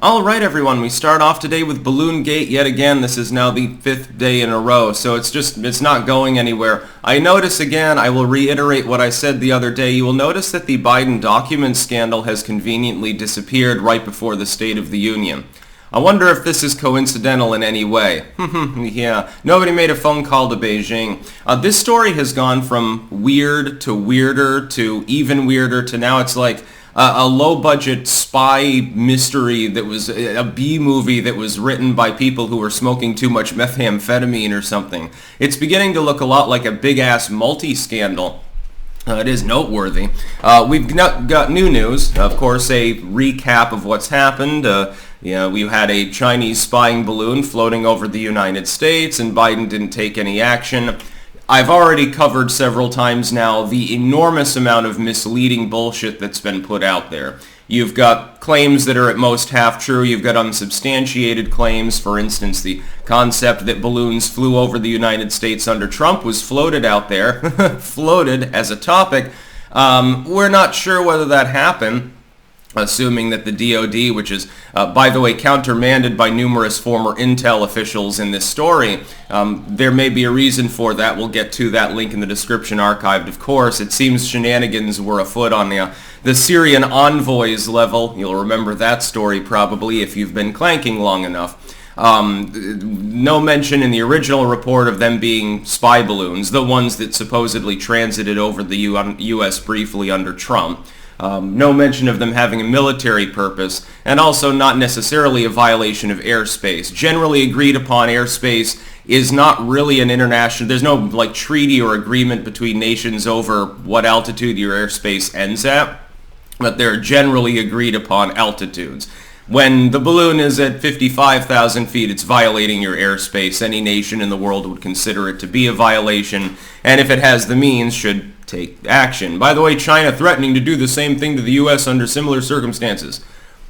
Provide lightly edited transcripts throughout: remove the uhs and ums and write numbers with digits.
Alright everyone, we start off today with Balloongate yet again. This is now the 5th day in a row, so it's not going anywhere. I notice again, I will reiterate what I said the other day, you will notice that the Biden documents scandal has conveniently disappeared right before the State of the Union. I wonder if this is coincidental in any way. Yeah, nobody made a phone call to Beijing. This story has gone from weird to weirder to even weirder to now it's like a low-budget spy mystery that was a B-movie that was written by people who were smoking too much methamphetamine or something. It's beginning to look a lot like a big-ass multi-scandal. It is noteworthy. We've got new news, of course, a recap of what's happened. We had a Chinese spying balloon floating over the United States, and Biden didn't take any action. I've already covered several times now the enormous amount of misleading bullshit that's been put out there. You've got claims that are at most half true. You've got unsubstantiated claims. For instance, the concept that balloons flew over the United States under Trump was floated out there, floated as a topic. We're not sure whether that happened, assuming that the DOD, which is, by the way, countermanded by numerous former intel officials in this story, there may be a reason for that. We'll get to that link in the description archived, of course. It seems shenanigans were afoot on the Syrian envoys level. You'll remember that story probably if you've been clanking long enough. No mention in the original report of them being spy balloons, the ones that supposedly transited over the U.S. briefly under Trump. No mention of them having a military purpose, and also not necessarily a violation of airspace. Generally agreed upon airspace is not really an international, there's no treaty or agreement between nations over what altitude your airspace ends at, but they're generally agreed upon altitudes. When the balloon is at 55,000 feet, it's violating your airspace. Any nation in the world would consider it to be a violation, and if it has the means, should take action. By the way, China threatening to do the same thing to the U.S. under similar circumstances.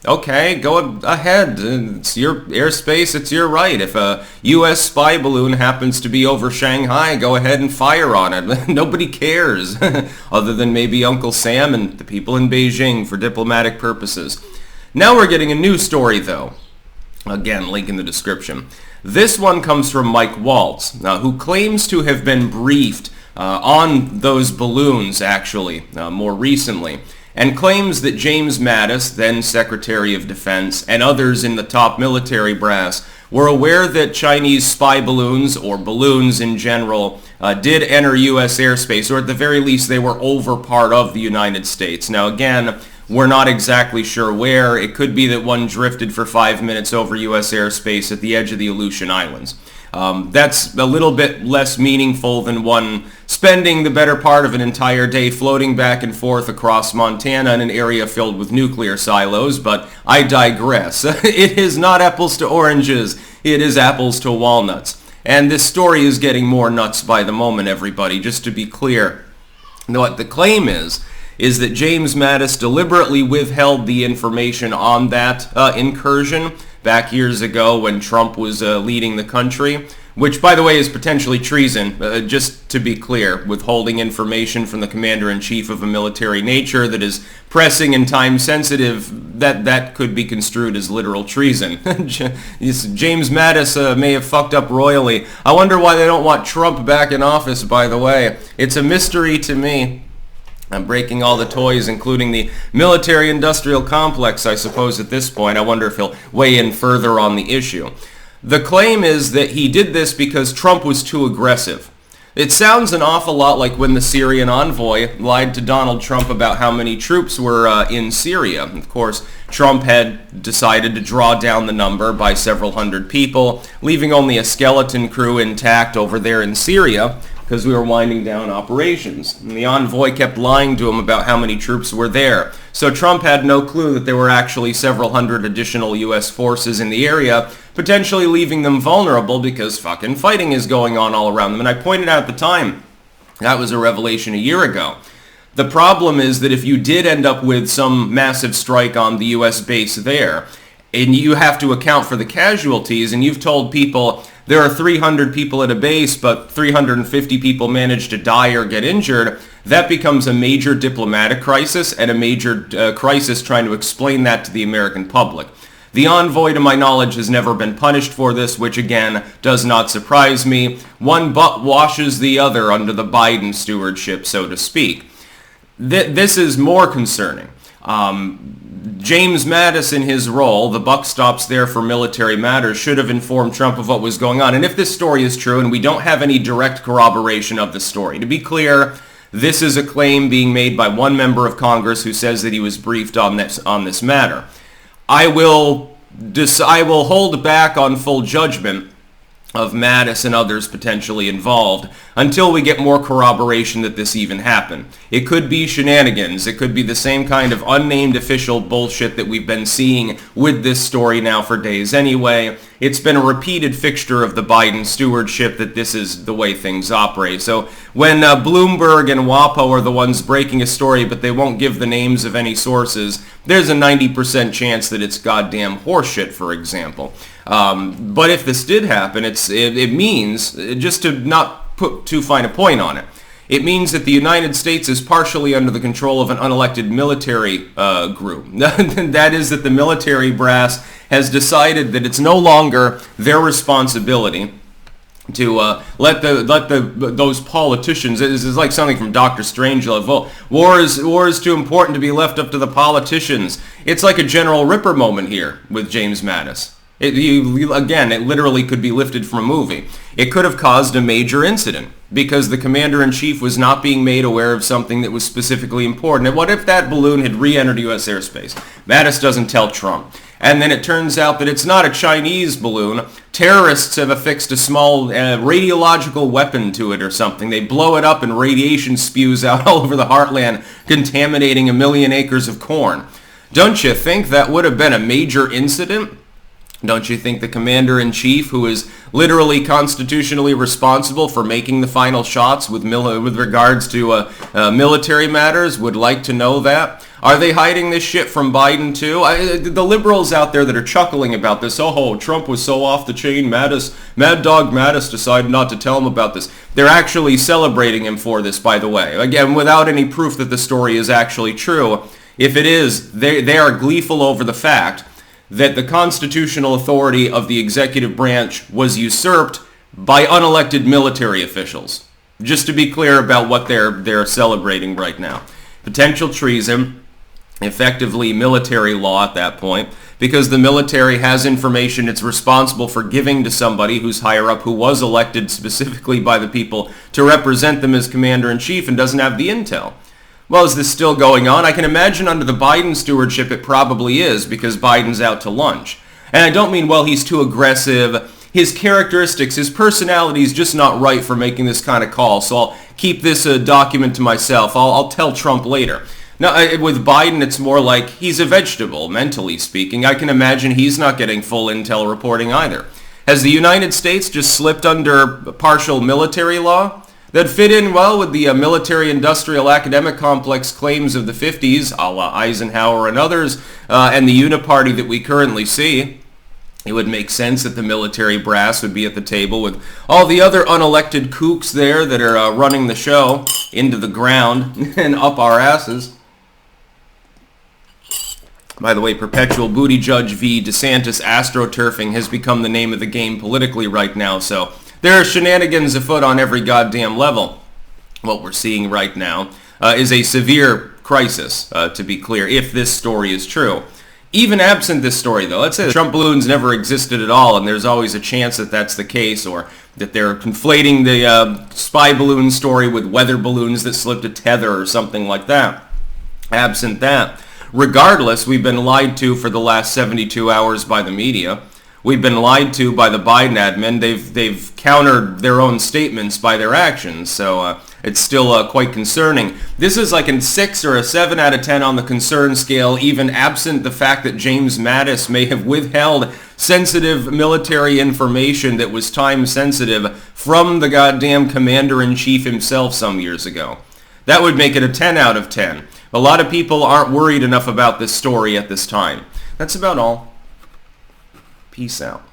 Okay, go ahead. It's your airspace, it's your right. If a U.S. spy balloon happens to be over Shanghai, go ahead and fire on it. Nobody cares, other than maybe Uncle Sam and the people in Beijing for diplomatic purposes. Now we're getting a new story, though. Again, link in the description. This one comes from Mike Waltz, who claims to have been briefed on those balloons, actually, more recently, and claims that James Mattis, then Secretary of Defense, and others in the top military brass were aware that Chinese spy balloons, or balloons in general, did enter U.S. airspace, or at the very least they were over part of the United States. Now again, we're not exactly sure where. It could be that one drifted for 5 minutes over U.S. airspace at the edge of the Aleutian Islands. That's a little bit less meaningful than one spending the better part of an entire day floating back and forth across Montana in an area filled with nuclear silos, but I digress. It is not apples to oranges, it is apples to walnuts. And this story is getting more nuts by the moment, everybody, just to be clear. What the claim is that James Mattis deliberately withheld the information on that incursion back years ago when Trump was leading the country, which, by the way, is potentially treason, just to be clear, withholding information from the commander-in-chief of a military nature that is pressing and time-sensitive, that could be construed as literal treason. James Mattis may have fucked up royally. I wonder why they don't want Trump back in office, by the way. It's a mystery to me. I'm breaking all the toys, including the military-industrial complex, I suppose, at this point. I wonder if he'll weigh in further on the issue. The claim is that he did this because Trump was too aggressive. It sounds an awful lot like when the Syrian envoy lied to Donald Trump about how many troops were in Syria. Of course, Trump had decided to draw down the number by several hundred people, leaving only a skeleton crew intact over there in Syria, because we were winding down operations. And the envoy kept lying to him about how many troops were there. So Trump had no clue that there were actually several hundred additional U.S. forces in the area, potentially leaving them vulnerable because fucking fighting is going on all around them. And I pointed out at the time, that was a revelation a year ago. The problem is that if you did end up with some massive strike on the U.S. base there, and you have to account for the casualties, and you've told people there are 300 people at a base, but 350 people manage to die or get injured, that becomes a major diplomatic crisis and a major crisis trying to explain that to the American public. The envoy, to my knowledge, has never been punished for this, which again does not surprise me. One butt washes the other under the Biden stewardship, so to speak. This is more concerning. James Mattis, in his role, the buck stops there for military matters, should have informed Trump of what was going on. And if this story is true, and we don't have any direct corroboration of the story, to be clear, this is a claim being made by one member of Congress who says that he was briefed on this matter. I will hold back on full judgment of Mattis and others potentially involved until we get more corroboration that this even happened. It could be shenanigans. It could be the same kind of unnamed official bullshit that we've been seeing with this story now for days anyway. It's been a repeated fixture of the Biden stewardship that this is the way things operate. So when Bloomberg and WAPO are the ones breaking a story but they won't give the names of any sources, there's a 90% chance that it's goddamn horseshit, for example. But if this did happen, it means, just to not put too fine a point on it, it means that the United States is partially under the control of an unelected military group. That is, that the military brass has decided that it's no longer their responsibility to let those politicians. This is like something from Dr. Strangelove. Well, war is too important to be left up to the politicians. It's like a General Ripper moment here with James Mattis. Again, it literally could be lifted from a movie. It could have caused a major incident because the commander-in-chief was not being made aware of something that was specifically important. And what if that balloon had re-entered U.S. airspace? Mattis doesn't tell Trump. And then it turns out that it's not a Chinese balloon. Terrorists have affixed a small radiological weapon to it or something. They blow it up and radiation spews out all over the heartland, contaminating 1 million acres of corn. Don't you think that would have been a major incident? Don't you think the commander-in-chief, who is literally constitutionally responsible for making the final shots with regards to military matters, would like to know that? Are they hiding this shit from Biden too? The liberals out there that are chuckling about this, oh, Trump was so off the chain, Mad Dog Mattis decided not to tell him about this. They're actually celebrating him for this, by the way. Again, without any proof that the story is actually true. If it is, they are gleeful over the fact that the constitutional authority of the executive branch was usurped by unelected military officials. Just to be clear about what they're celebrating right now. Potential treason, effectively military law at that point, because the military has information it's responsible for giving to somebody who's higher up, who was elected specifically by the people to represent them as commander-in-chief and doesn't have the intel. Well, is this still going on? I can imagine under the Biden stewardship it probably is, because Biden's out to lunch. And I don't mean, well, he's too aggressive. His characteristics, his personality is just not right for making this kind of call, so I'll keep this document to myself. I'll tell Trump later. Now, with Biden, it's more like he's a vegetable, mentally speaking. I can imagine he's not getting full intel reporting either. Has the United States just slipped under partial military law that fit in well with the military-industrial academic complex claims of the 50s, a la Eisenhower and others, and the uniparty that we currently see? It would make sense that the military brass would be at the table with all the other unelected kooks there that are running the show into the ground and up our asses. By the way, Perpetual Booty Judge v. DeSantis astroturfing has become the name of the game politically right now, so there are shenanigans afoot on every goddamn level. What we're seeing right now is a severe crisis, to be clear, if this story is true. Even absent this story, though, let's say the Trump balloons never existed at all, and there's always a chance that that's the case, or that they're conflating the spy balloon story with weather balloons that slipped a tether or something like that. Absent that, regardless, we've been lied to for the last 72 hours by the media. We've been lied to by the Biden admin. They've countered their own statements by their actions, so it's still quite concerning. This is like a 6 or a 7 out of 10 on the concern scale, even absent the fact that James Mattis may have withheld sensitive military information that was time sensitive from the goddamn commander-in-chief himself some years ago. That would make it a 10 out of 10. A lot of people aren't worried enough about this story at this time. That's about all. Peace out.